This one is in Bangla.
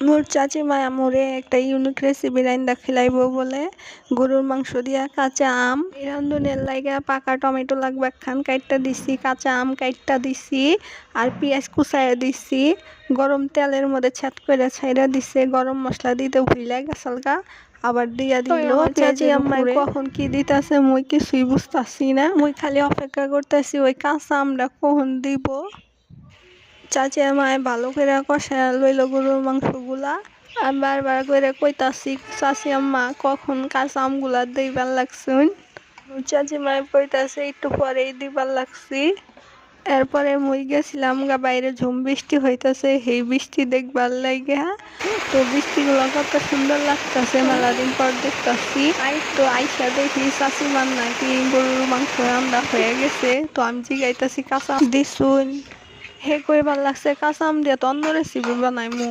মোর চাচিমা মোরে একটা ইউনিক রেসিপি রাইন্দা খিলাইব বলে গরুর মাংস দিয়া কাঁচা আম রান্ধনের লাইগা পাকা টমেটো লাগবে একখান কাইটটা দিছি, কাঁচা আম কাইটটা দিছি আর পেঁয়াজ কুচাইয়া দিছি। গরম তেলের মধ্যে ছ্যাদ করে ছাইরা দিছে, গরম মশলা দিতে ভুইলা গেছালগা আবার দিয়া দিল। চাচি আম্মাই কখন কি দিতাছে মুই কিছুই বুঝতাছি না, মুই খালি অপেক্ষা করতেছি ওই কাঁচা আমটা কখন দিব। চাচি আমায় ভালো করে কষায় লইল গরুর মাংসগুলা। আমি বারবার করে কইতাছি চাচি আম্মা কখন কাঁচা আমগুলা দিবার লাগছুন। চাচি মায় কইতাছে একটু পরেই দিবার লাগছি। এরপরে মুই গেছিলাম গা বাইরে, ঝুম বৃষ্টি হইতাছে, সেই বৃষ্টি দেখবার লাগে। তো বৃষ্টিগুলো কত সুন্দর লাগতাছে, মেলাদিন পর দেখতাছি। তো আইসা দেখি চাচিমার নাকি গরুর মাংস রান্না হয়ে গেছে। তো আমি জিগাইতাছি কাঁচা আম দিছুন, হে কইবার লাগছে কাঁচা আম দিয়ে তো অন্য রেসিপি বানাইমু।